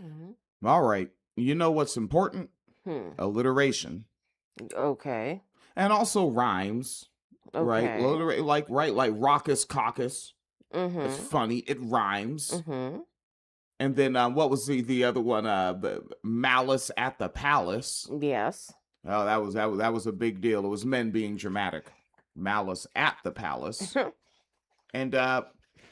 Mhm. All right. You know what's important? Hmm. Alliteration. Okay. And also rhymes, right? Okay. Like raucous caucus. That's Mhm. funny. It rhymes. Mhm. And then what was the other one? Malice at the Palace. Yes. Oh, that was a big deal. It was men being dramatic. Malice at the Palace. And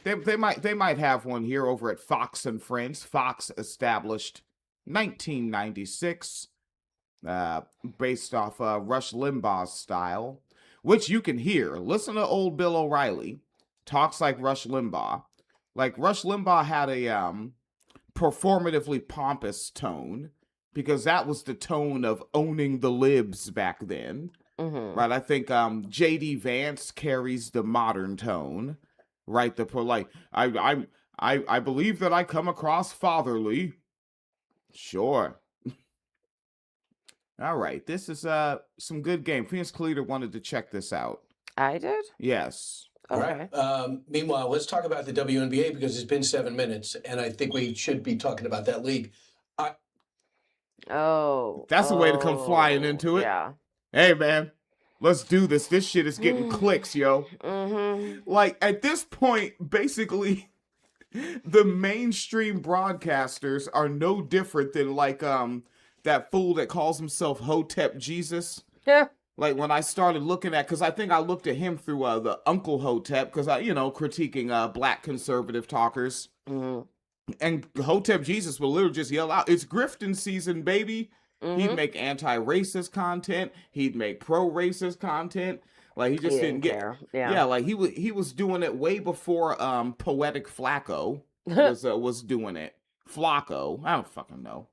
they might have one here over at Fox and Friends. Fox established 1996, based off Rush Limbaugh's style, which you can hear. Listen to old Bill O'Reilly talks like Rush Limbaugh. Like Rush Limbaugh had a performatively pompous tone because that was the tone of owning the libs back then. Mhm. Right, I think JD Vance carries the modern tone, right? The polite. I believe that I come across fatherly. Sure. All right, this is some good game. Phoenix Cleater wanted to check this out. I did? Yes. All right. Okay. Meanwhile, let's talk about the WNBA because it's been 7 minutes, and I think we should be talking about that league. I, Oh. That's the way to come flying into it. Yeah. Hey man, let's do this. This shit is getting clicks, yo. Mhm. Like at this point, basically the mainstream broadcasters are no different than like that fool that calls himself Hotep Jesus. Yeah. Like when I started looking at, because I think I looked at him through the Uncle Hotep, because I, critiquing black conservative talkers. Mhm. And Hotep Jesus will literally just yell out, "It's grifting season, baby." He'd Mhm. make anti-racist content. He'd make pro-racist content. Like he just He didn't didn't get. care. Yeah, Yeah. like he was doing it way before Poetic Flacco was doing it. Flacco, I don't fucking know.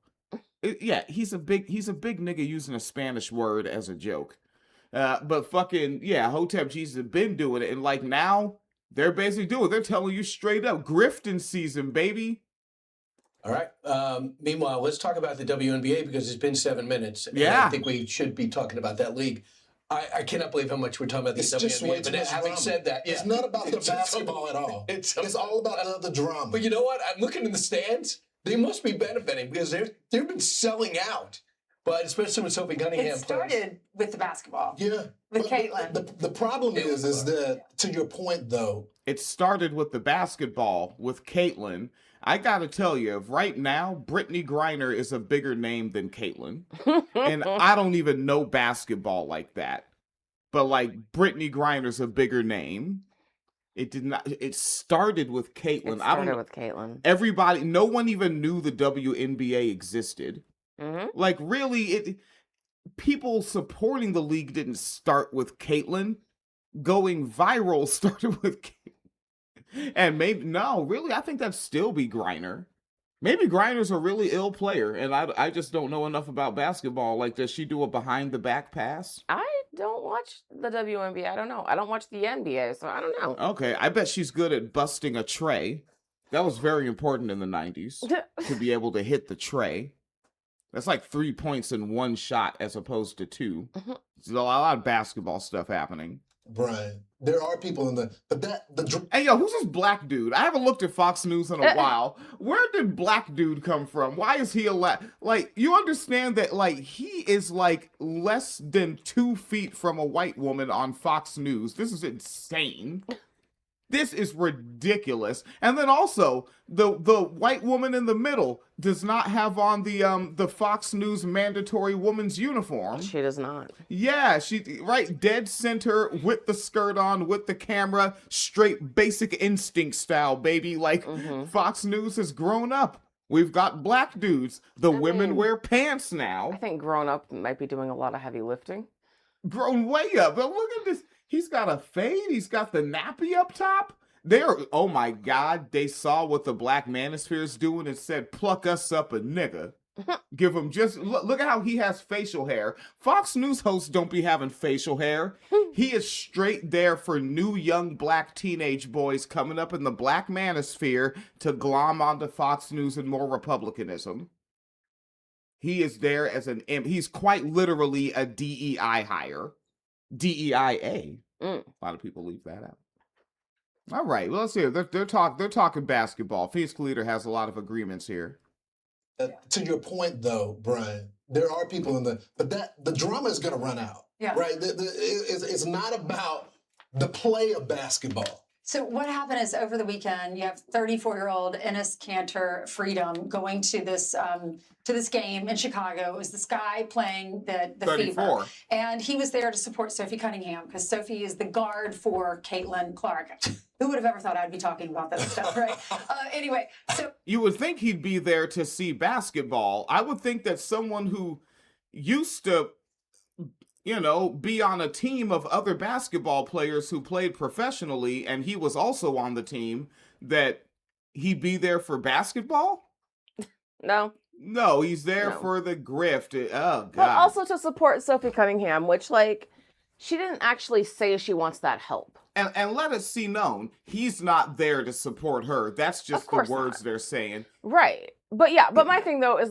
Yeah, he's a big nigga using a Spanish word as a joke. But fucking yeah, Hotep Jesus have been doing it, and like now they're basically doing it. They're telling you straight up, grifting season, baby. all right. Meanwhile, let's talk about the WNBA because it's been 7 minutes, and I Yeah. think we should be talking about that league. I cannot believe how much we're talking about the It's WNBA. just way too But much having drama. said that, It's not about the basketball at all. It's It's all about the drama. But you know what? I'm looking in the stands. They must be benefiting because they've been selling out. But especially when Sophie Cunningham It started with the basketball. Yeah. With But Caitlin. The problem is that, to your point, though, It started with the basketball with Caitlyn. I gotta tell you, right now, Brittany Griner is a bigger name than Caitlyn. And I don't even know basketball like that. But like Brittany Griner's a bigger name. It did not. It started with Caitlyn. It I don't started know. with Caitlin. Everybody, no one even knew the WNBA existed. Mhm. Like really, people supporting the league didn't start with Caitlyn. Going viral started with Caitlyn. And maybe no, really, I think that'd still be Griner. Maybe Griner's a really ill player, and I just don't know enough about basketball. Like, does she do a behind the back pass? I don't watch the WNBA. I don't know. I don't watch the NBA, so I don't know. Okay, I bet she's good at busting a tray. That was very important in the 90s to be able to hit the tray. That's like 3 points in one shot as opposed to two. There's a lot of basketball stuff happening. Brian, there are people in Hey, yo, who's this black dude? I haven't looked at Fox News in a while. Where did black dude come from? Why is he like, you understand that, like, he is, like, less than 2 feet from a white woman on Fox News. This is insane. This is ridiculous. And then also, the white woman in the middle does not have on the Fox News mandatory woman's uniform. She does not. Yeah, she right dead center with the skirt on, with the camera, straight Basic Instinct style, baby. Like Fox News has grown up. We've got black dudes. The women wear pants I now. think Grown Up might be doing a lot of heavy lifting. Grown way up. But look at this. He's got a fade. He's got the nappy up top. Oh my God, they saw what the Black Manosphere is doing and said, pluck us up a nigga. Give him look at how he has facial hair. Fox News hosts don't be having facial hair. He is straight there for new young black teenage boys coming up in the Black Manosphere to glom onto Fox News and more republicanism. He is there as he's quite literally a DEI hire. DEIA. A lot of people leave that out. All right, well, let's see. They're talking basketball. Phoenix Leader has a lot of agreements here. To your point, though, Brian, there are people but the drama is going to run out. Yeah. Right? It's not about the play of basketball. So what happened is over the weekend, you have 34-year-old Enes Kanter Freedom going to this game in Chicago. It was this guy playing the 34. Fever, and he was there to support Sophie Cunningham because Sophie is the guard for Caitlin Clark. Who would have ever thought I'd be talking about that stuff, right? Anyway, so You would think he'd be there to see basketball. I would think that someone who used to, be on a team of other basketball players who played professionally, and he was also on the team, that he'd be there for basketball? No. No, he's there No. for the grift. Oh, God. But also to support Sophie Cunningham, which, she didn't actually say she wants that help. And let us see known, he's not there to support her. That's just the course words not. they're saying. Right. But my thing, though, is,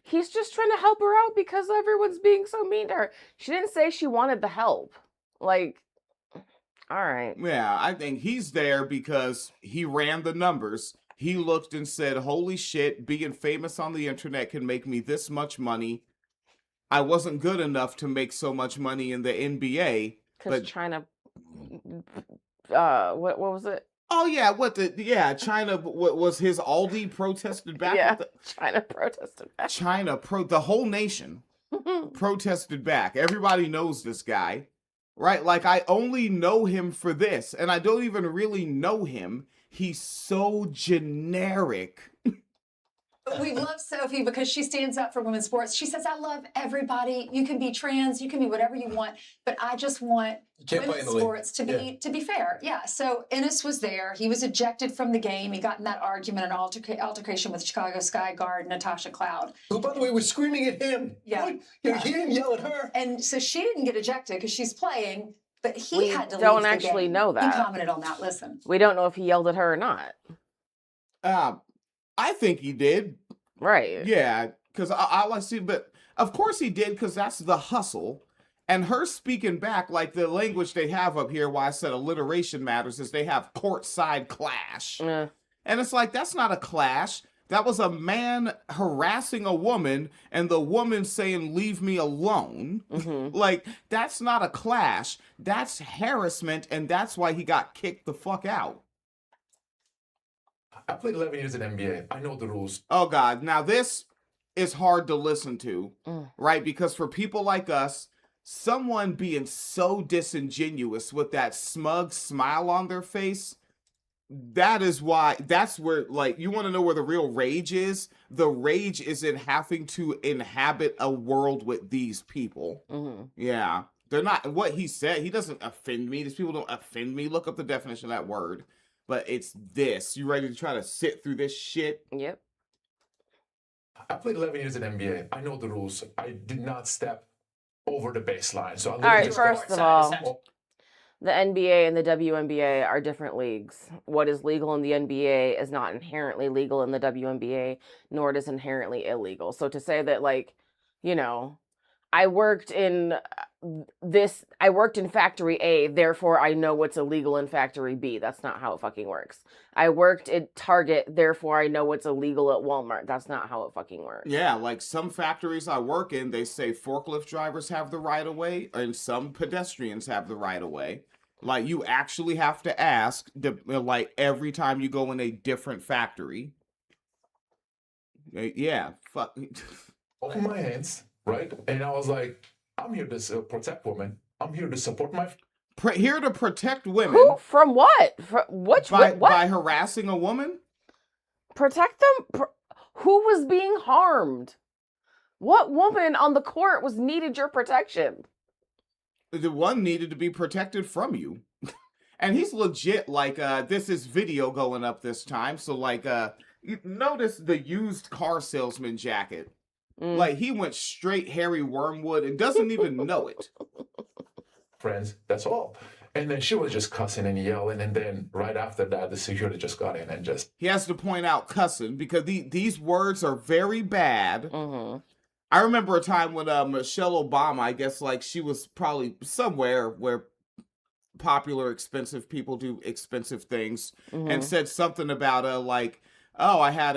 he's just trying to help her out because everyone's being so mean to her. She didn't say she wanted the help. All right. Yeah, I think he's there because he ran the numbers. He looked and said, holy shit, being famous on the internet can make me this much money. I wasn't good enough to make so much money in the NBA. Because China, what was it? Oh, yeah, China was his Aldi protested back? Yeah, China protested back. The whole nation protested back. Everybody knows this guy, right? I only know him for this, and I don't even really know him. He's so generic. But we love Sophie because she stands up for women's sports. She says, I love everybody. You can be trans, you can be whatever you want, but I just want women's sports to be fair. Yeah. So Enes was there. He was ejected from the game. He got in that argument, an altercation with Chicago Sky guard Natasha Cloud. Who, by the way, was screaming at him. Yeah. He didn't yell at her. And so she didn't get ejected because she's playing, but he We had to don't leave the actually game. know that. He commented on that. Listen. We don't know if he yelled at her or not. I think he did. Right. Yeah, because I see, but of course he did, because that's the hustle. And her speaking back, the language they have up here, why I said alliteration matters, is they have courtside clash. Yeah. And it's that's not a clash. That was a man harassing a woman and the woman saying, leave me alone. Mm-hmm. That's not a clash. That's harassment, and that's why he got kicked the fuck out. I played 11 years in NBA. I know the rules. Oh, God. Now, this is hard to listen to, right? Because for people like us, someone being so disingenuous with that smug smile on their face, that's where, you want to know where the real rage is? The rage is in having to inhabit a world with these people. Mm-hmm. Yeah. They're not, what he said, he doesn't offend me. These people don't offend me. Look up the definition of that word. But it's this. You ready to try to sit through this shit? Yep. I played 11 years in NBA. I know the rules. I did not step over the baseline. So All right, first of all, the NBA and the WNBA are different leagues. What is legal in the NBA is not inherently legal in the WNBA, nor it is inherently illegal. So to say that, I worked in factory A, therefore I know what's illegal in factory B. That's not how it fucking works. I worked at Target, therefore I know what's illegal at Walmart. That's not how it fucking works. Yeah, some factories I work in, they say forklift drivers have the right of way, and some pedestrians have the right of way. You actually have to ask, every time you go in a different factory. Yeah, fuck. Open my hands, right? And I was like, I'm here to protect women. I'm here to support my... Here to protect women. Who? From what? What? By harassing a woman? Protect them? Who was being harmed? What woman on the court needed your protection? The one needed to be protected from you. And he's legit, this is video going up this time. So, you notice the used car salesman jacket. He went straight Harry Wormwood and doesn't even know it. Friends, that's all. And then she was just cussing and yelling. And then right after that, the security just got in and just... He has to point out cussing because these words are very bad. Mm-hmm. I remember a time when Michelle Obama, I guess, she was probably somewhere where popular, expensive people do expensive things, and said something about, Oh, I had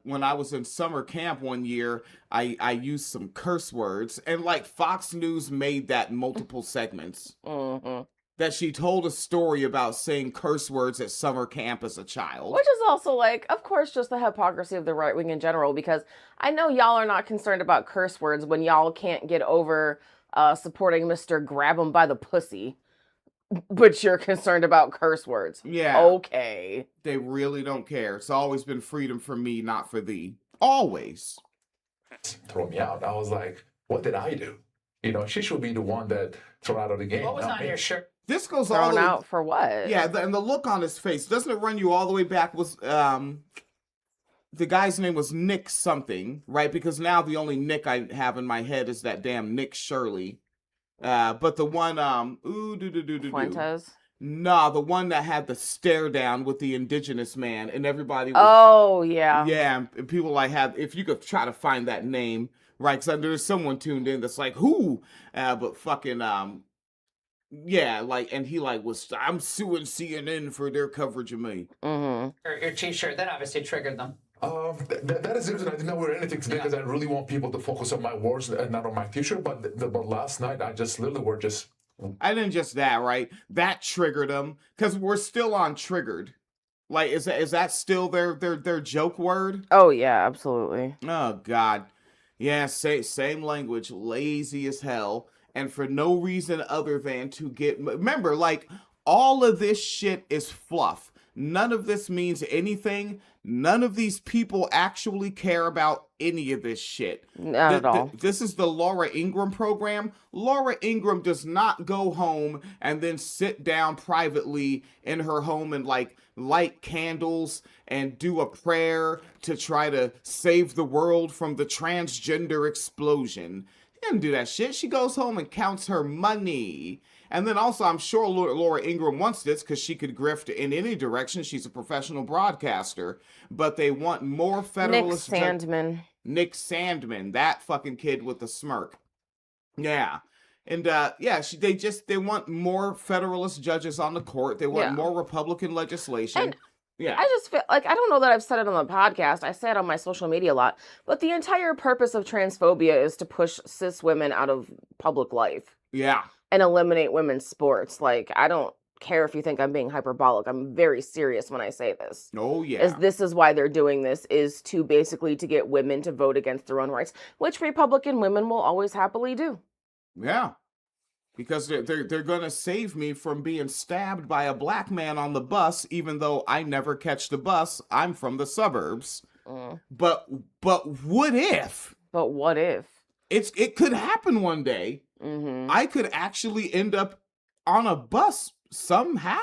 when I was in summer camp one year, I used some curse words, and like Fox News made that multiple segments. Mm-hmm. That she told a story about saying curse words at summer camp as a child. Which is also like, of course, just the hypocrisy of the right wing in general, because I know y'all are not concerned about curse words when y'all can't get over supporting Mr. Grab 'em by the pussy. But you're concerned about curse words. Yeah. Okay. They really don't care. It's always been freedom for me, not for thee. Always. Throw me out. I was like, what did I do? She should be the one that throw out of the game. What was on your shirt? This goes all Thrown the way out for what? Yeah, and the look on his face, doesn't it run you all the way back? Was the guy's name was Nick something, right? Because now the only Nick I have in my head is that damn Nick Shirley. But the one Fuentes. Nah, the one that had the stare down with the indigenous man, and everybody was, Oh yeah. yeah, and people like have, if you could try to find that name, right? Because there's someone tuned in that's like, who? But fucking yeah, like, and he like was, I'm suing CNN for their coverage of me. Mm-hmm. Your t-shirt, that obviously triggered them. That is the reason I didn't wear anything today, because I really want people to focus on my words and not on my future. But last night I just literally were just. I didn't just that, right? That triggered them, because we're still on triggered. Like, is that still their joke word? Oh yeah, absolutely. Oh God, yeah, same language, lazy as hell, and for no reason other than to get. Remember, like, all of this shit is fluff. None of this means anything. None of these people actually care about any of this shit. Not at all. This is the Laura Ingraham program. Laura Ingraham does not go home and then sit down privately in her home and like light candles and do a prayer to try to save the world from the transgender explosion. She doesn't do that shit. She goes home and counts her money. And then also, I'm sure Laura Ingraham wants this because she could grift in any direction. She's a professional broadcaster. But they want more Federalist... Nick Sandman. Nick Sandman, that fucking kid with the smirk. Yeah. And yeah, they want more Federalist judges on the court. They want more Republican legislation. And yeah. I just feel like, I don't know that I've said it on the podcast. I say it on my social media a lot. But the entire purpose of transphobia is to push cis women out of public life. Yeah. And eliminate women's sports. Like, I don't care if you think I'm being hyperbolic. I'm very serious when I say this. Oh, yeah. This is why they're doing this, is to basically to get women to vote against their own rights, which Republican women will always happily do. Yeah. Because they're going to save me from being stabbed by a black man on the bus, even though I never catch the bus. I'm from the suburbs. But what if? But what if? It could happen one day. Mm-hmm. I could actually end up on a bus somehow.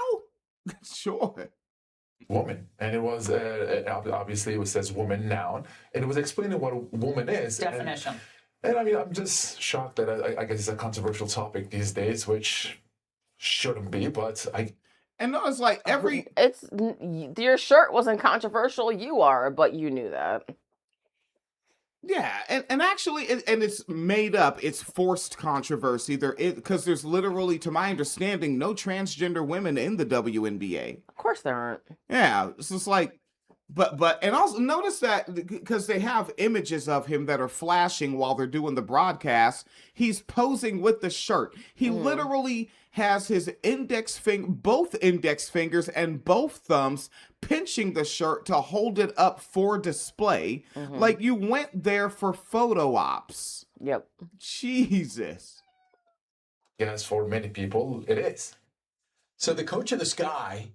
Sure. Woman, and it was obviously it says woman noun, and it was explaining what a woman is. Definition. And I mean, I'm just shocked that I guess it's a controversial topic these days, which shouldn't be. But and no, it's like your shirt wasn't controversial. You are, but you knew that. Yeah, and actually, it's made up. It's forced controversy. Because there's literally, to my understanding, no transgender women in the WNBA. Of course there aren't. Yeah, it's just like, but and also notice that because they have images of him that are flashing while they're doing the broadcast. He's posing with the shirt. He literally has his both index fingers and both thumbs pinching the shirt to hold it up for display. Like you went there for photo ops. Yep. Jesus. Yes, for many people, it is. So the coach of the Sky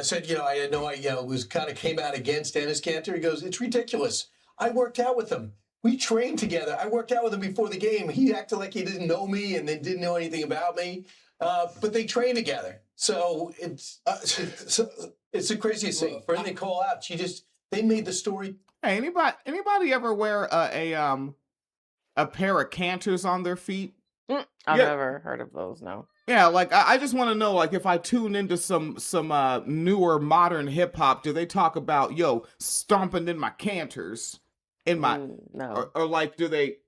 said, I was kind of came out against Dennis Cantor. He goes, it's ridiculous. I worked out with him. We trained together. I worked out with him before the game. He acted like he didn't know me and they didn't know anything about me. But they train together. So it's the craziest thing. For them to call out, they made the story. Hey, anybody ever wear a pair of canters on their feet? I've never heard of those, no. Yeah, like I just want to know, like, if I tune into some newer modern hip hop, do they talk about stomping in my canters, in my no, or like do they,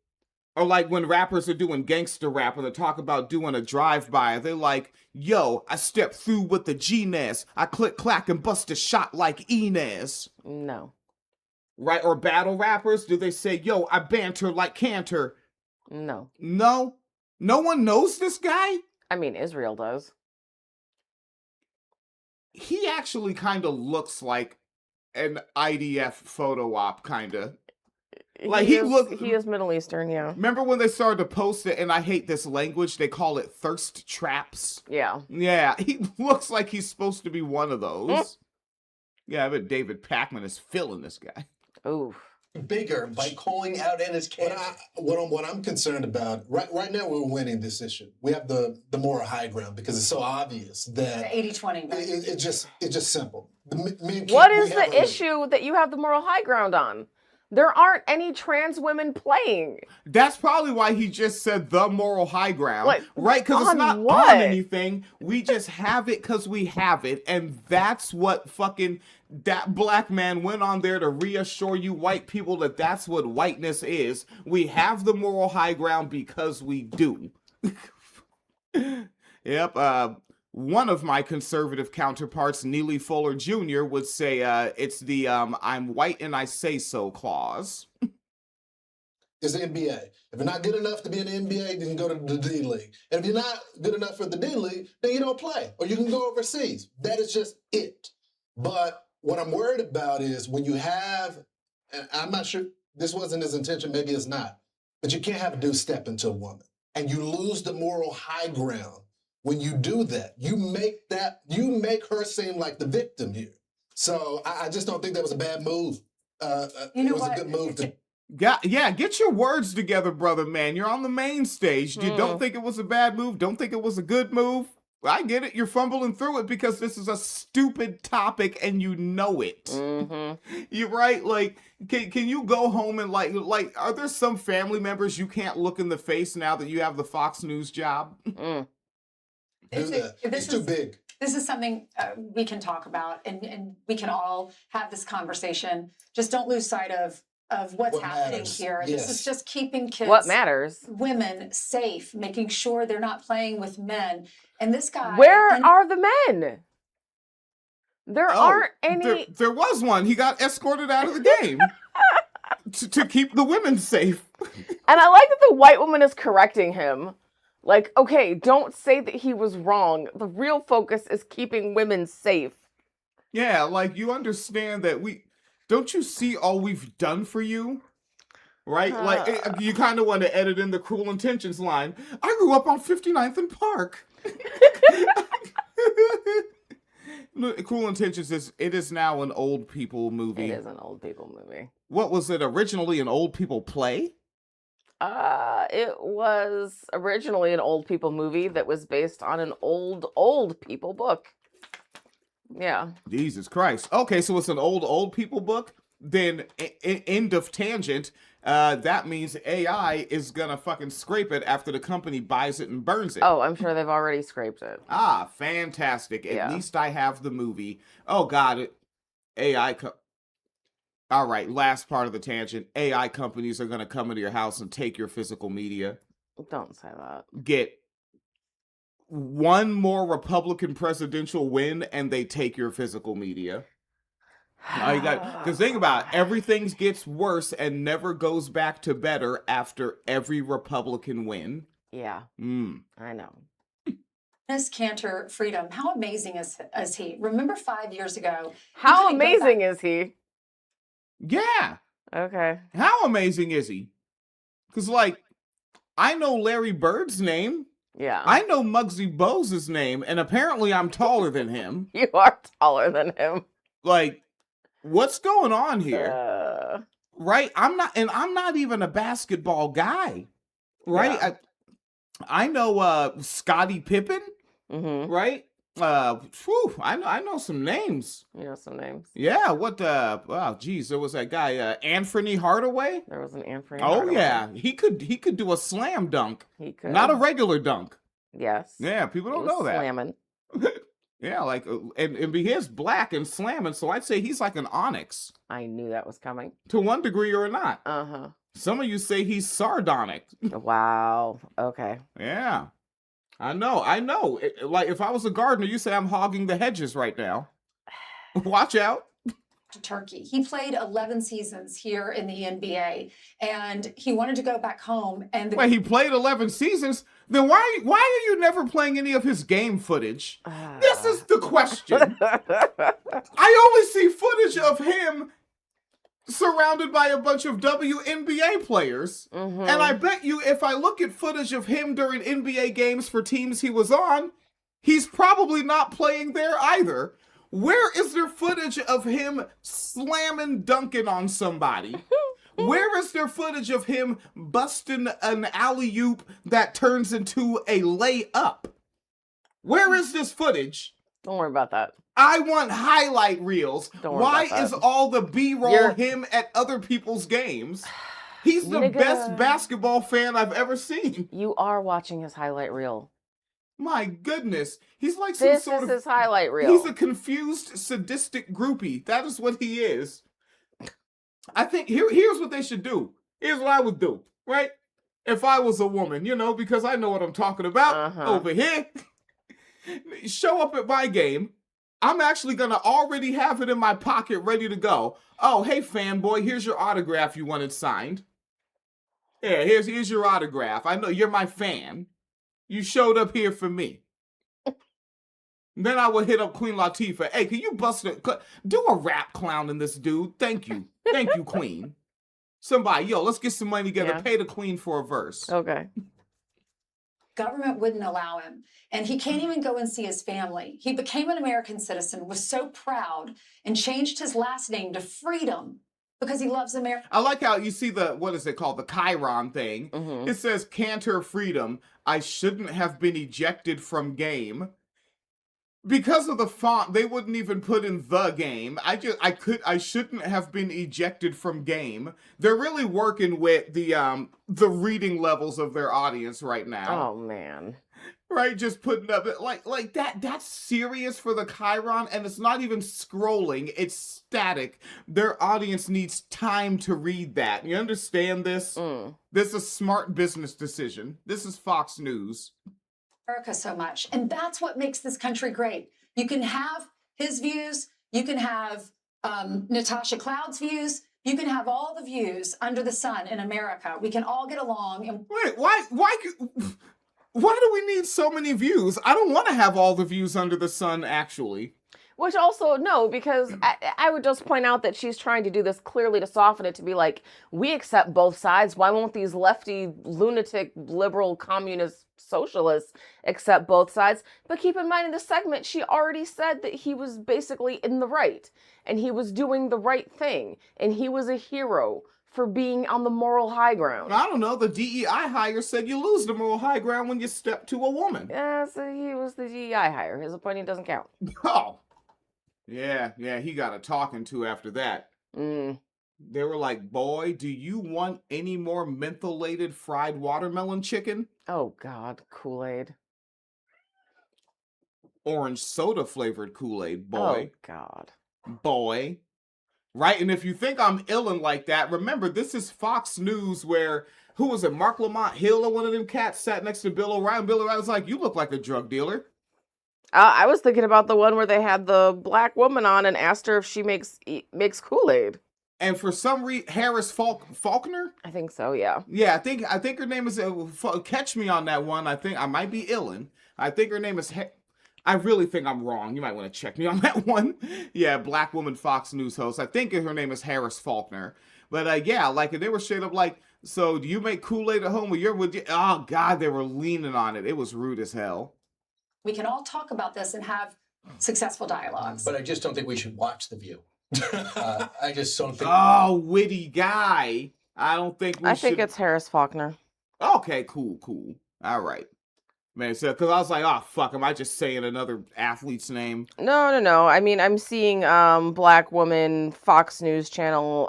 or like when rappers are doing gangster rap and they talk about doing a drive by, they're like, I step through with the G-Ness, I click clack and bust a shot like Inez. no. Right? Or battle rappers, do they say, yo, I banter like Cantor? No. No? No one knows this guy? I mean, Israel does. He actually kind of looks like an IDF photo op, kind of. Like he is Middle Eastern, yeah. Remember when they started to post it, and I hate this language, they call it thirst traps? Yeah. Yeah, he looks like he's supposed to be one of those. Yeah, I bet David Pacman is filling this guy. Ooh. Bigger by calling out Ennis Cantor. What I'm concerned about, right now we're winning this issue. We have the moral high ground because it's so obvious that 80-20. Right? It's just simple. What is the issue that you have the moral high ground on? There aren't any trans women playing. That's probably why he just said the moral high ground. Like, right? Because it's not what? on anything. We just have it because we have it. And that's what fucking that black man went on there to reassure you white people that that's what whiteness is. We have the moral high ground because we do. Yep. One of my conservative counterparts, Neely Fuller Jr., would say it's the I'm white and I say so clause. It's the NBA. If you're not good enough to be in the NBA, then you go to the D League. And if you're not good enough for the D League, then you don't play. Or you can go overseas. That is just it. But what I'm worried about is when you have, and I'm not sure, this wasn't his intention, maybe it's not, but you can't have a dude step into a woman. And you lose the moral high ground. When you do that, you make her seem like the victim here. So I just don't think that was a bad move. It was a good move to. Yeah, get your words together, brother, man. You're on the main stage. You don't think it was a bad move? Don't think it was a good move? I get it. You're fumbling through it because this is a stupid topic and you know it. Mm-hmm. You're right. Like, can you go home and like, are there some family members you can't look in the face now that you have the Fox News job? It's too big. This is something we can talk about, and we can all have this conversation. Just don't lose sight of what's happening here. Yes. This is just keeping kids, What matters? women safe, making sure they're not playing with men. And this guy, Where are the men? There aren't any. There was one. He got escorted out of the game to keep the women safe. And I like that the white woman is correcting him. Like, okay, don't say that he was wrong. The real focus is keeping women safe. Yeah, like you understand that don't you see all we've done for you? Right? Like you kind of want to edit in the Cruel Intentions line. I grew up on 59th and Park. Cruel Intentions is now an old people movie. It is an old people movie. What was it originally, an old people play? It was originally an old people movie that was based on an old people book. Yeah. Jesus Christ. Okay, so it's an old people book. Then end of tangent. That means AI is gonna fucking scrape it after the company buys it and burns it. Oh, I'm sure they've already scraped it. Ah, fantastic. At least I have the movie. Oh God, AI. All right, last part of the tangent. AI companies are going to come into your house and take your physical media. Don't say that. Get one more Republican presidential win and they take your physical media. Because think about it, everything gets worse and never goes back to better after every Republican win. Yeah, I know. Ennis Cantor, freedom. How amazing is he? Remember 5 years ago? How amazing is he? Yeah. Okay. How amazing is he? Because, like, I know Larry Bird's name. Yeah. I know Muggsy Bogues' name, and apparently I'm taller than him. You are taller than him. Like, what's going on here? Right? I'm not even a basketball guy. Right? Yeah. I know Scottie Pippen. Mm-hmm. Right? I know some names. You know some names. Yeah, oh geez, there was that guy, Anthony Hardaway. There was an Anthony Hardaway. Yeah, he could do a slam dunk. He could. Not a regular dunk. Yes. Yeah, people don't know that. Slamming. Yeah, like and he is black and slamming, so I'd say he's like an onyx. I knew that was coming. To one degree or not. Uh-huh. Some of you say he's sardonic. Wow. Okay. Yeah. I know. Like, if I was a gardener, you say I'm hogging the hedges right now. Watch out. to Turkey. He played 11 seasons here in the NBA, and he wanted to go back home. And Wait, he played 11 seasons? Then why are you never playing any of his game footage? This is the question. I only see footage of him surrounded by a bunch of WNBA players. Mm-hmm. And I bet you if I look at footage of him during NBA games for teams he was on, he's probably not playing there either. Where is there footage of him slamming dunking on somebody? Where is there footage of him busting an alley-oop that turns into a layup? Where is this footage? Don't worry about that. I want highlight reels. Don't worry Why about that. is all the B-roll him at other people's games? He's the best basketball fan I've ever seen. You are watching his highlight reel. My goodness. He's like some sort of... This is his highlight reel. He's a confused, sadistic groupie. That is what he is. I think here's what they should do. Here's what I would do, right? If I was a woman, because I know what I'm talking about over here. Show up at my game. I'm actually going to already have it in my pocket ready to go. Oh, hey, fanboy, here's your autograph you wanted signed. Yeah, here's your autograph. I know you're my fan. You showed up here for me. Then I would hit up Queen Latifah. Hey, can you do a rap clown in this dude? Thank you. Thank you, Queen. Somebody, let's get some money together. Yeah. Pay the Queen for a verse. Okay. Government wouldn't allow him. And he can't even go and see his family. He became an American citizen, was so proud, and changed his last name to Freedom because he loves America. I like how you see what is it called? The Chiron thing. Mm-hmm. It says, Cantor Freedom. I shouldn't have been ejected from game. Because of the font, they wouldn't even put in the game. I shouldn't have been ejected from game. They're really working with the reading levels of their audience right now. Oh man. Right, just putting up like that's serious for the Chiron, and it's not even scrolling, it's static. Their audience needs time to read that. You understand this? This is a smart business decision. This is Fox News. America so much, and that's what makes this country great. You can have his views, you can have Natasha Cloud's views, you can have all the views under the sun in America. We can all get along. And wait, why do we need so many views? I don't want to have all the views under the sun, actually. Which also, no, because I would just point out that she's trying to do this clearly to soften it, to be like, we accept both sides. Why won't these lefty, lunatic, liberal, communist, socialists accept both sides? But keep in mind, in this segment, she already said that he was basically in the right, and he was doing the right thing, and he was a hero for being on the moral high ground. I don't know. The DEI hire said you lose the moral high ground when you step to a woman. Yeah, so he was the DEI hire. His opinion doesn't count. Oh. Yeah, he got a talking to after that. They were like, boy, do you want any more mentholated fried watermelon chicken? Oh, God, Kool-Aid. Orange soda flavored Kool-Aid, boy. Oh, God. Boy. Right, and if you think I'm illin' like that, remember, this is Fox News where, who was it, Mark Lamont Hill or one of them cats sat next to Bill O'Reilly. Bill O'Reilly was like, you look like a drug dealer. I was thinking about the one where they had the black woman on and asked her if she makes Kool-Aid. And for some reason, Harris Faulkner? I think so, yeah. Yeah, I think her name is, catch me on that one. I think I might be illin'. I think her name is, I really think I'm wrong. You might want to check me on that one. Yeah, black woman Fox News host. I think her name is Harris Faulkner. But yeah, like they were straight up like, so do you make Kool-Aid at home? Oh God, they were leaning on it. It was rude as hell. We can all talk about this and have successful dialogues. But I just don't think we should watch The View. I just don't think. Oh, witty guy. I don't think we should. I think it's Harris Faulkner. Okay, cool. All right. Man, so because I was like, oh fuck, am I just saying another athlete's name? No. I mean, I'm seeing black woman Fox News channel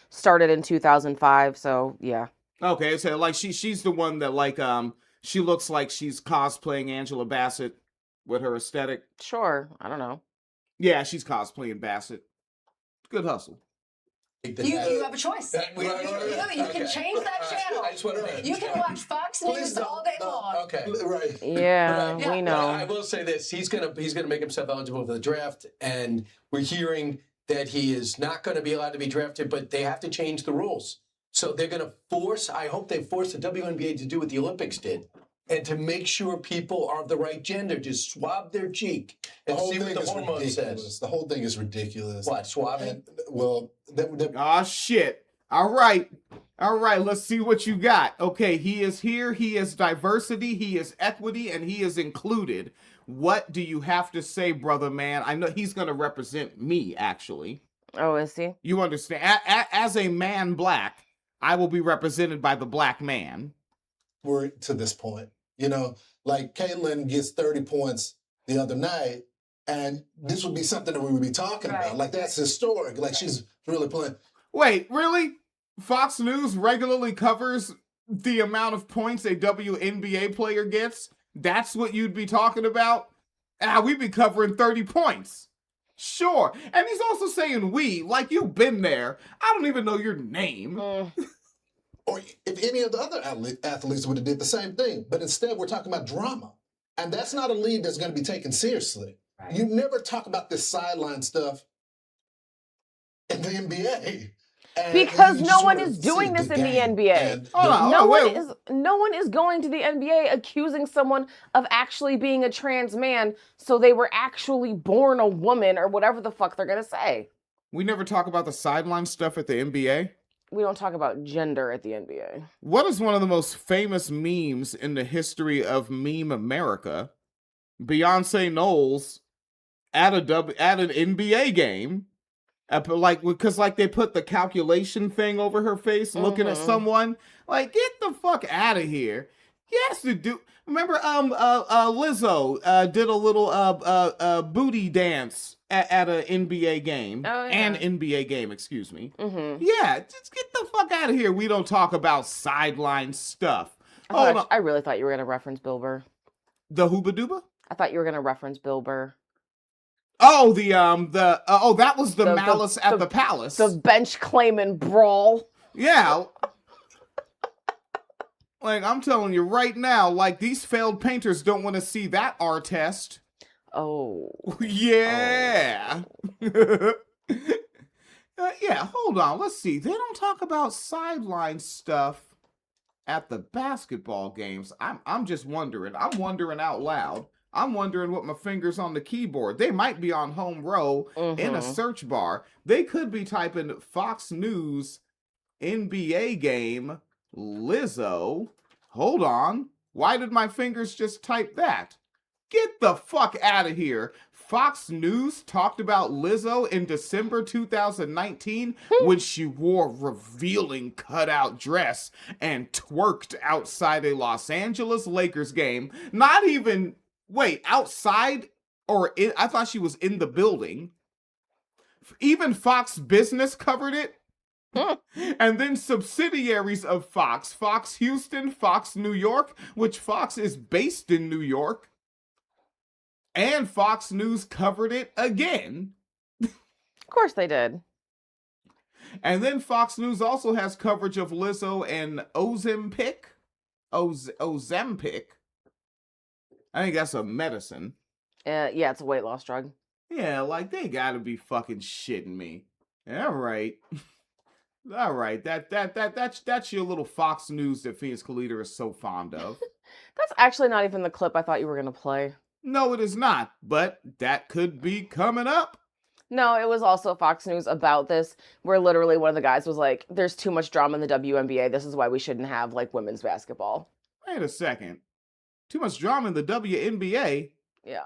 started in 2005, so yeah. Okay, so like she's the one that like she looks like she's cosplaying Angela Bassett with her aesthetic. Sure, I don't know. Yeah, she's cosplaying Bassett. Good hustle. You have a choice. You can change that channel. You can watch Fox News all day long. Okay, right. Yeah, we know. I will say this: he's gonna make himself eligible for the draft, and we're hearing that he is not going to be allowed to be drafted, but they have to change the rules. So they're going to force, I hope they force the WNBA to do what the Olympics did, and to make sure people are of the right gender, just swab their cheek and see what the hormone says. The whole thing is ridiculous. What, swabbing? Well, oh, shit. All right, let's see what you got. Okay, he is here, he is diversity, he is equity, and he is included. What do you have to say, brother man? I know he's going to represent me, actually. Oh, is he? You understand? As a man black, I will be represented by the black man. We're to this point. You know, like Caitlin gets 30 points the other night, and this would be something that we would be talking about. Like, that's historic. Like, she's really playing. Wait, really? Fox News regularly covers the amount of points a WNBA player gets? That's what you'd be talking about? We'd be covering 30 points. Sure. And he's also saying we, like you've been there. I don't even know your name. Or if any of the other athletes would have did the same thing. But instead, we're talking about drama. And that's not a league that's going to be taken seriously. Right. You never talk about this sideline stuff in the NBA. Because no one is doing this in the NBA. No one is going to the NBA accusing someone of actually being a trans man, so they were actually born a woman or whatever the fuck they're gonna say. We never talk about the sideline stuff at the NBA. We don't talk about gender at the NBA. What is one of the most famous memes in the history of meme America? Beyonce Knowles at an NBA game. Because they put the calculation thing over her face, looking at someone. Like, get the fuck out of here. Yes, to do. Remember, Lizzo did a little booty dance at an NBA game. Oh, yeah. An NBA game, excuse me. Mm-hmm. Yeah, just get the fuck out of here. We don't talk about sideline stuff. I really thought you were gonna reference Bill Burr. The Hooba Dooba? I thought you were gonna reference Bill Burr. Oh, that was the malice at the palace. The bench claiming brawl. Yeah. Like, I'm telling you right now, like, these failed painters don't want to see that R-test. Oh. Yeah. Oh. Yeah, hold on. Let's see. They don't talk about sideline stuff at the basketball games. I'm just wondering. I'm wondering out loud. I'm wondering what my fingers on the keyboard. They might be on home row in a search bar. They could be typing Fox News NBA game Lizzo. Hold on. Why did my fingers just type that? Get the fuck out of here. Fox News talked about Lizzo in December 2019 when she wore a revealing cutout dress and twerked outside a Los Angeles Lakers game. Not even... Wait, outside I thought she was in the building. Even Fox Business covered it. And then subsidiaries of Fox Houston, Fox New York, which Fox is based in New York, and Fox News covered it again. Of course they did. And then Fox News also has coverage of Lizzo and Ozempic. Ozempic. I think that's a medicine. Yeah, it's a weight loss drug. Yeah, like, they gotta be fucking shitting me. All right. All right. That's your little Fox News that Phoenix Calida is so fond of. That's actually not even the clip I thought you were going to play. No, it is not. But that could be coming up. No, it was also Fox News about this, where literally one of the guys was like, there's too much drama in the WNBA. This is why we shouldn't have, like, women's basketball. Wait a second. Too much drama in the WNBA? Yeah.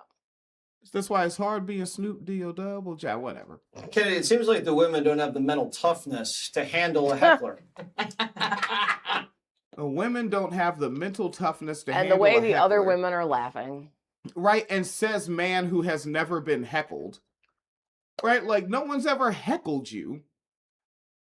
That's why it's hard being Snoop D-O Double J, whatever. Kennedy, it seems like the women don't have the mental toughness to handle a heckler. The women don't have the mental toughness to handle a heckler. And the way the heckler. other women are laughing. Right, and says man who has never been heckled. Right, like, no one's ever heckled you.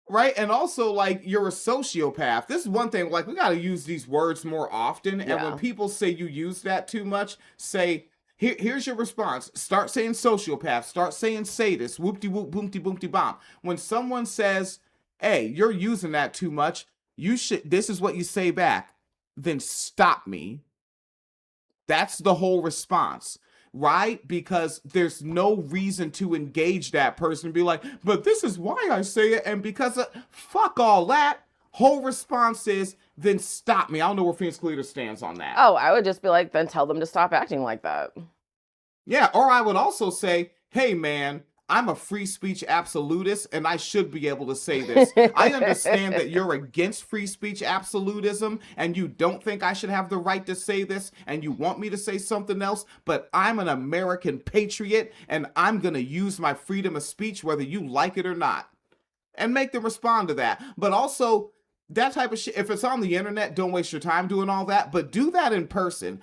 Right, and also, like, you're a sociopath. This is one thing, like, we gotta use these words more often, and when people say you use that too much, say... Here's your response. Start saying sociopath. Start saying sadist. Whoop-de-whoop, boom-de-boom-de-bomb. When someone says, hey, you're using that too much, this is what you say back. Then stop me. That's the whole response. right? Because there's no reason to engage that person and be like, but this is why I say it, and because of, fuck all that. Whole response is, then stop me. I don't know where Phoenix Leader stands on that. Oh, I would just be like, then tell them to stop acting like that. Yeah, or I would also say, hey man, I'm a free speech absolutist and I should be able to say this. I understand that you're against free speech absolutism and you don't think I should have the right to say this and you want me to say something else, but I'm an American patriot and I'm going to use my freedom of speech whether you like it or not. And make them respond to that. But also, that type of shit, if it's on the internet, don't waste your time doing all that, but do that in person.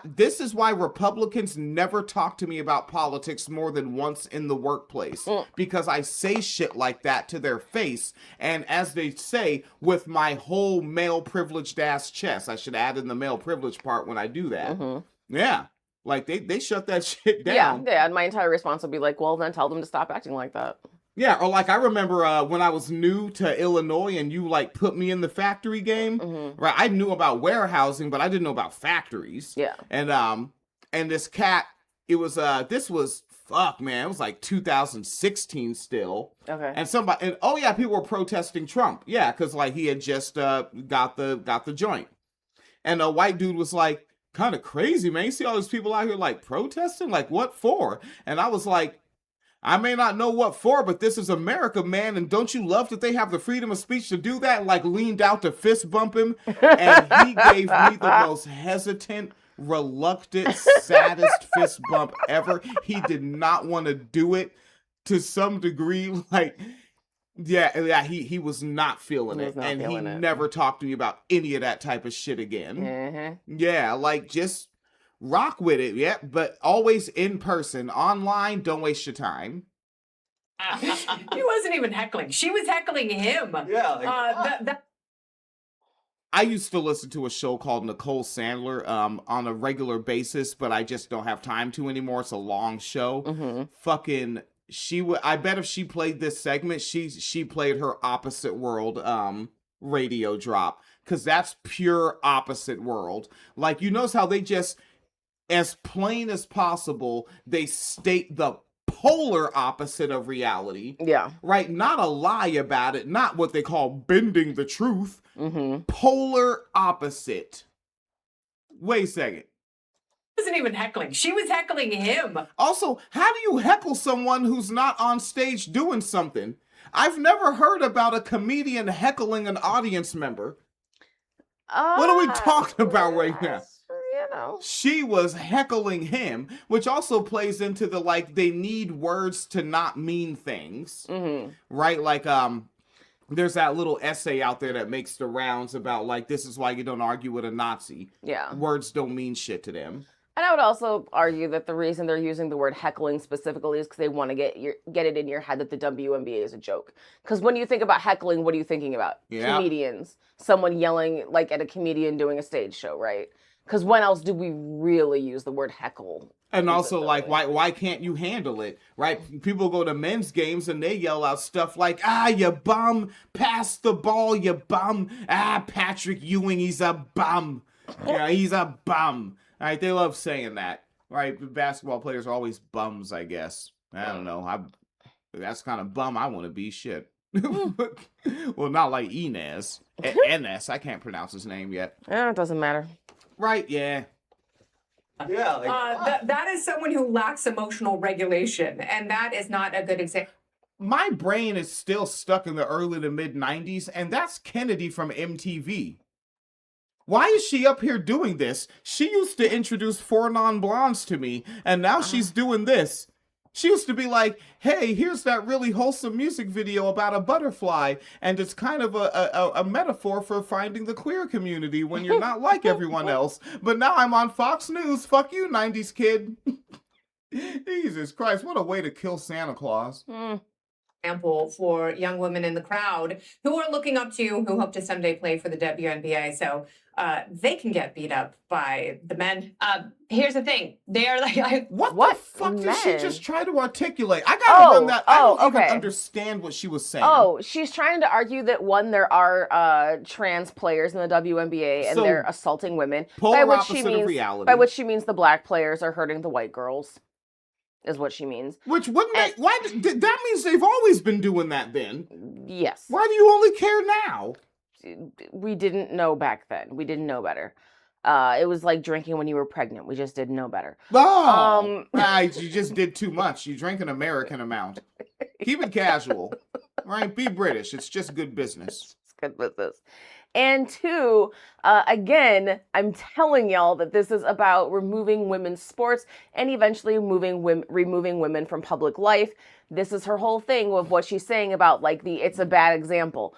This is why Republicans never talk to me about politics more than once in the workplace, because I say shit like that to their face, and as they say, with my whole male privileged ass chest. I should add in the male privilege part when I do that. Yeah, like they shut that shit down. Yeah, and my entire response would be like, well, then tell them to stop acting like that. Yeah, or like I remember when I was new to Illinois and you like put me in the factory game, right? I knew about warehousing, but I didn't know about factories. Yeah. And this cat, it was this was fuck man, it was like 2016 still. Okay. And oh yeah, people were protesting Trump. Yeah, because like he had just got the joint. And a white dude was like, kind of crazy, man. You see all these people out here like protesting? Like what for? And I was like, I may not know what for, but this is America, man, and don't you love that they have the freedom of speech to do that? And like leaned out to fist bump him, and he gave me the most hesitant, reluctant, saddest fist bump ever. He did not want to do it to some degree, like, yeah, he was not feeling it, and he never talked to me about any of that type of shit again. Yeah, like just rock with it, yeah, but always in person. Online, don't waste your time. He wasn't even heckling. She was heckling him. Yeah. I used to listen to a show called Nicole Sandler on a regular basis, but I just don't have time to anymore. It's a long show. Fucking, I bet if she played this segment, she played her opposite world radio drop, because that's pure opposite world. Like, you notice how they just, as plain as possible, they state the polar opposite of reality. Yeah. Right? Not a lie about it. Not what they call bending the truth. Polar opposite. Wait a second. He wasn't even heckling. She was heckling him. Also, how do you heckle someone who's not on stage doing something? I've never heard about a comedian heckling an audience member. What are we talking about right now? You know. She was heckling him, which also plays into the, like, they need words to not mean things. Right? Like, there's that little essay out there that makes the rounds about, like, this is why you don't argue with a Nazi. Yeah. Words don't mean shit to them. And I would also argue that the reason they're using the word heckling specifically is because they want to get it in your head that the WNBA is a joke. Because when you think about heckling, what are you thinking about? Yeah. Comedians. Someone yelling like at a comedian doing a stage show, right? Because when else do we really use the word heckle? And also, like, why can't you handle it, right? People go to men's games and they yell out stuff like, you bum, pass the ball, you bum. Patrick Ewing, he's a bum. Yeah, he's a bum. All right, they love saying that, right? Basketball players are always bums, I guess. I don't know. That's kind of bum I want to be, shit. Well, not like Enes. Enes, I can't pronounce his name yet. It doesn't matter. Right, yeah. Yeah. That is someone who lacks emotional regulation, and that is not a good example. My brain is still stuck in the early to mid 90s, and that's Kennedy from MTV. Why is she up here doing this? She used to introduce 4 non-blondes to me, and now she's doing this. She used to be like, hey, here's that really wholesome music video about a butterfly, and it's kind of a metaphor for finding the queer community when you're not like everyone else. But now I'm on Fox News. Fuck you, 90s kid. Jesus Christ, what a way to kill Santa Claus. example for young women in the crowd who are looking up to you, who hope to someday play for the WNBA. So they can get beat up by the men. Here's the thing. They are like, What the fuck did she men? just try to articulate? I gotta run that. I don't even okay. understand what she was saying. Oh, she's trying to argue that there are trans players in the WNBA and So, they're assaulting women. polar opposite of reality. By which she means the black players are hurting the white girls. Is what she means. Which wouldn't they? Why? That means they've always been doing that. Then yes. Why do you only care now? We didn't know back then. We didn't know better. It was like drinking when you were pregnant. We just didn't know better. Oh, right. You just did too much. You drank an American amount. Keep it casual. Right? Be British. It's just good business. It's good business. And two, again, I'm telling y'all that this is about removing women's sports and eventually removing women from public life. This is her whole thing of what she's saying about like it's a bad example.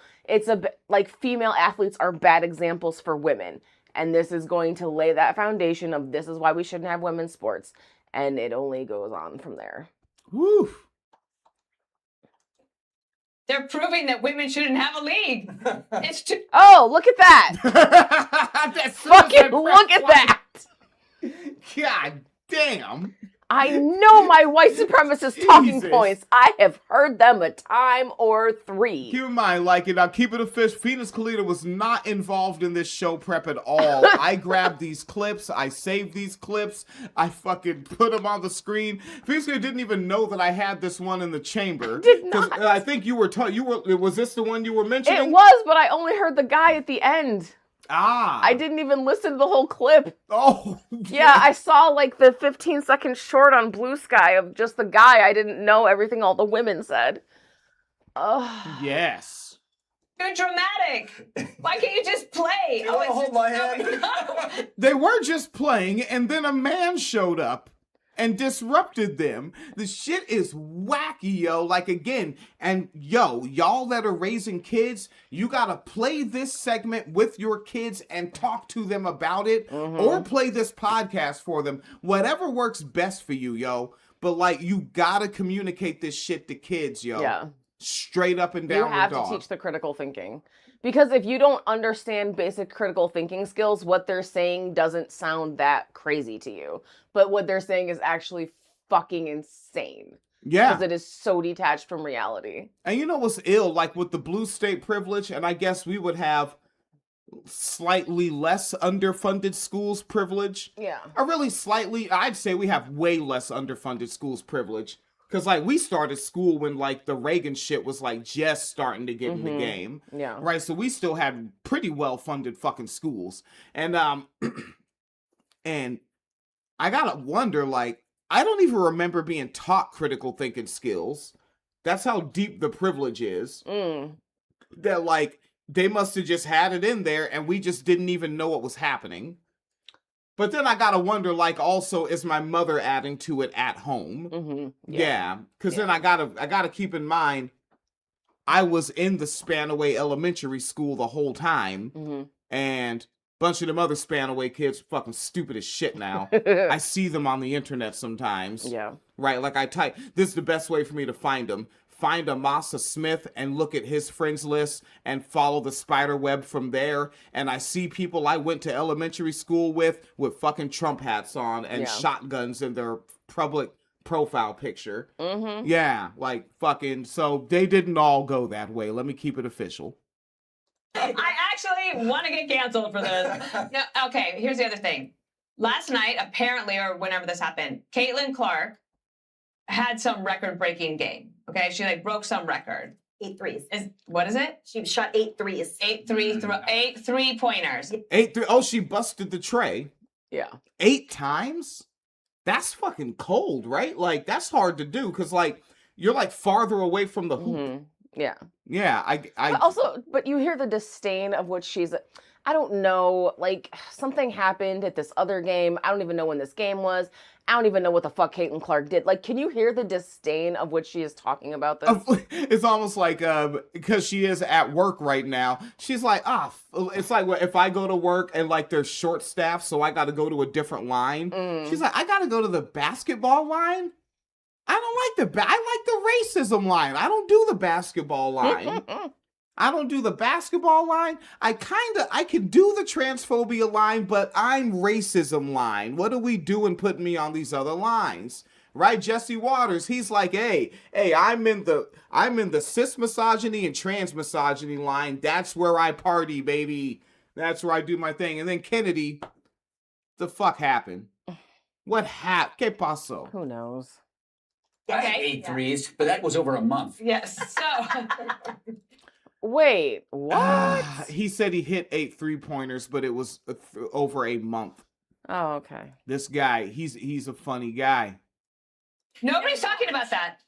Like female athletes are bad examples for women. And this is going to lay that foundation of this is why we shouldn't have women's sports. And it only goes on from there. Woo. They're proving that women shouldn't have a league. It's too. Oh, look at that! Fucking look at that! God damn. I know my white supremacist talking Jesus. points. I have heard them a time or three. Keep in mind, I'll keep it official. Phoenix Kalita was not involved in this show prep at all. I grabbed these clips. I saved these clips. I fucking put them on the screen. Phoenix Kalita didn't even know that I had this one in the chamber. Did not. I think you were was this the one you were mentioning? It was, but I only heard the guy at the end. Ah. I didn't even listen to the whole clip. Oh. Yeah, I saw like the 15-second short on Blue Sky of just the guy. I didn't know everything all the women said. Oh. Yes. Too dramatic. Why can't you just play? You wanna hold my hand? No. They were just playing, and then a man showed up and disrupted them. The shit is wacky, yo. Like, again, and yo, y'all that are raising kids, you gotta play this segment with your kids and talk to them about it, or play this podcast for them. Whatever works best for you, yo. But, like, you gotta communicate this shit to kids, yo. Yeah. Straight up and down. You have to teach the critical thinking. Because if you don't understand basic critical thinking skills, what they're saying doesn't sound that crazy to you. But what they're saying is actually fucking insane. Yeah. Because it is so detached from reality. And you know what's ill? Like with the blue state privilege, and I guess we would have slightly less underfunded schools privilege. Yeah. Or really slightly, I'd say we have way less underfunded schools privilege. Because, like, we started school when, like, the Reagan shit was, like, just starting to get in the game. Yeah. Right? So we still had pretty well-funded fucking schools. And, and I gotta wonder, like, I don't even remember being taught critical thinking skills. That's how deep the privilege is. That, like, they must have just had it in there and we just didn't even know what was happening. But then I gotta wonder, like, also, is my mother adding to it at home? Yeah, because then I gotta keep in mind, I was in the Spanaway Elementary School the whole time, and a bunch of them other Spanaway kids are fucking stupid as shit now. I see them on the internet sometimes. Yeah. Right, like I type, this is the best way for me to find them. Find Amasa Smith and look at his friends list and follow the spider web from there. And I see people I went to elementary school with fucking Trump hats on and shotguns in their public profile picture. Yeah, like fucking, so they didn't all go that way. Let me keep it official. I actually want to get canceled for this. No, okay, here's the other thing. Last night, apparently, or whenever this happened, Caitlin Clark had some record-breaking game. Okay, she like broke some record. 8 threes. What is it? She shot 8 threes. 8 3-pointers. 8 3. Oh, she busted the tray. Yeah. 8 times? That's fucking cold, right? Like, that's hard to do because, like, you're like farther away from the hoop. Yeah. Yeah, but you hear the disdain of which she's. I don't know, like, something happened at this other game. I don't even know when this game was. I don't even know what the fuck Caitlin Clark did. Like, can you hear the disdain of which she is talking about this? It's almost like, because she is at work right now, she's like, it's like if I go to work and, like, there's short staff, so I got to go to a different line. She's like, I got to go to the basketball line? I don't like I like the racism line. I don't do the basketball line. I don't do the basketball line. I can do the transphobia line, but I'm racism line. What are we doing putting me on these other lines? Right? Jesse Waters, he's like, hey, I'm in the cis misogyny and trans misogyny line. That's where I party, baby. That's where I do my thing. And then Kennedy, the fuck happened? What happened? ¿Qué pasó? Who knows? I had 8 threes, but that was over a month. Yes. So. Wait, what? He said he hit 8 3-pointers, but it was over a month. Oh, okay. This guy, he's a funny guy. Nobody's talking about that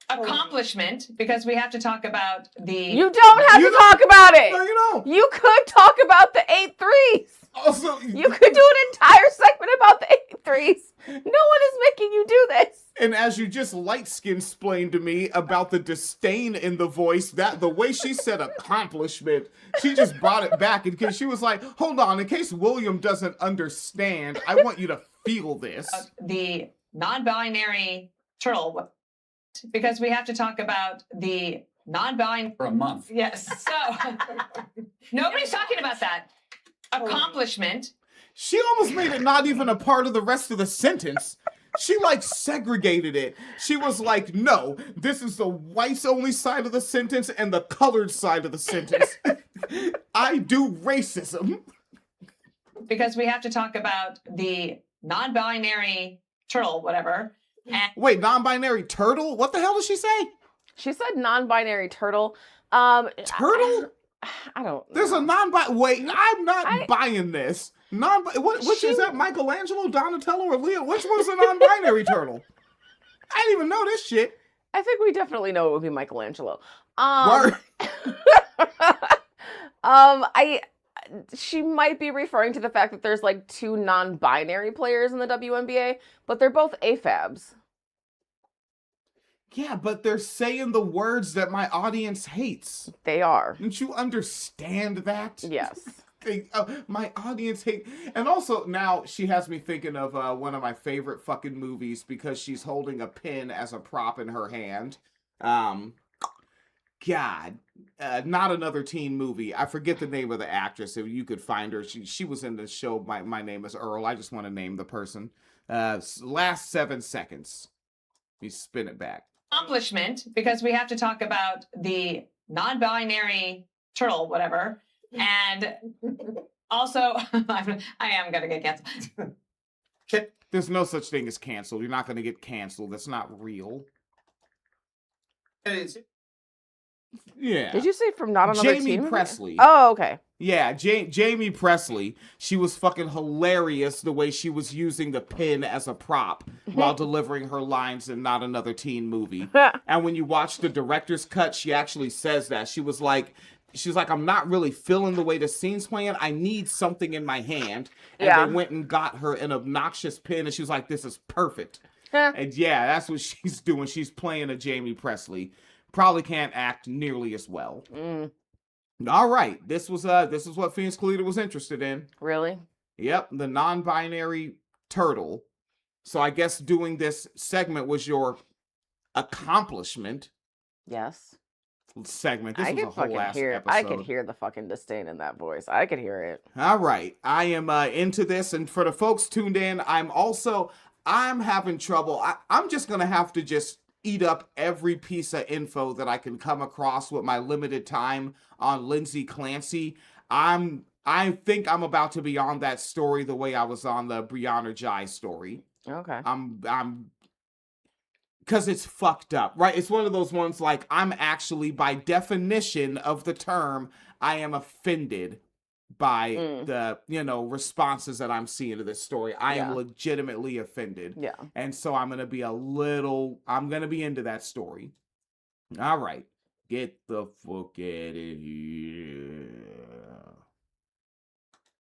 accomplishment because we have to talk about the. You don't have to talk about it. No, you don't. You could talk about the 8 threes. Also, you could do an entire segment about the 8 threes. No one is making you do this. And as you just light-skin explained to me about the disdain in the voice, that the way she said accomplishment, she just brought it back because she was like, hold on, in case William doesn't understand, I want you to feel this. The non-binary turtle, because we have to talk about the non-binary. For a month. Yes. So nobody's talking about that accomplishment. She almost made it not even a part of the rest of the sentence. She like segregated it. She was like, no, this is the whites only side of the sentence and the colored side of the sentence. I do racism. Because we have to talk about the non-binary turtle, whatever. Wait, non-binary turtle? What the hell did she say? She said non-binary turtle. Turtle? I don't know. There's a non-binary. Wait, I'm not buying this. Which is that? Michelangelo, Donatello, or Leo? Which one's a non-binary turtle? I didn't even know this shit. I think we definitely know it would be Michelangelo. She might be referring to the fact that there's like 2 non-binary players in the WNBA, but they're both AFABs. Yeah, but they're saying the words that my audience hates. They are. Don't you understand that? Yes. My audience hate. And also now she has me thinking of one of my favorite fucking movies because she's holding a pin as a prop in her hand. God, not another teen movie. I forget the name of the actress. If you could find her, she was in the show. My Name is Earl. I just want to name the person. Last 7 seconds. Let me spin it back. Accomplishment, because we have to talk about the non-binary turtle, whatever, and also I am gonna get canceled. There's no such thing as canceled. You're not gonna get canceled. That's not real. Yeah. Did you say from not another Jamie team? Presley. Oh, okay. Yeah, Jamie Presley. She was fucking hilarious the way she was using the pin as a prop while delivering her lines in Not Another Teen Movie. And when you watch the director's cut, she actually says that. She was like, I'm not really feeling the way the scene's playing. I need something in my hand. And they went and got her an obnoxious pin, and she was like, this is perfect. And yeah, that's what she's doing. She's playing a Jamie Presley. Probably can't act nearly as well. All right, this was what Phoenix Calida was interested in. Really? Yep, the non-binary turtle. So I guess doing this segment was your accomplishment. Yes. Segment. This was a whole ass episode. I could hear the fucking disdain in that voice. I could hear it. All right, I am into this, and for the folks tuned in, I'm having trouble. I'm just gonna have to just eat up every piece of info that I can come across with my limited time on Lindsay Clancy. I think I'm about to be on that story the way I was on the Brianna Jai story. Okay. I'm because it's fucked up, right? It's one of those ones like I'm actually, by definition of the term, I am offended by the, responses that I'm seeing to this story. I am legitimately offended. Yeah. And so I'm going to be into that story. All right. Get the fuck out of here.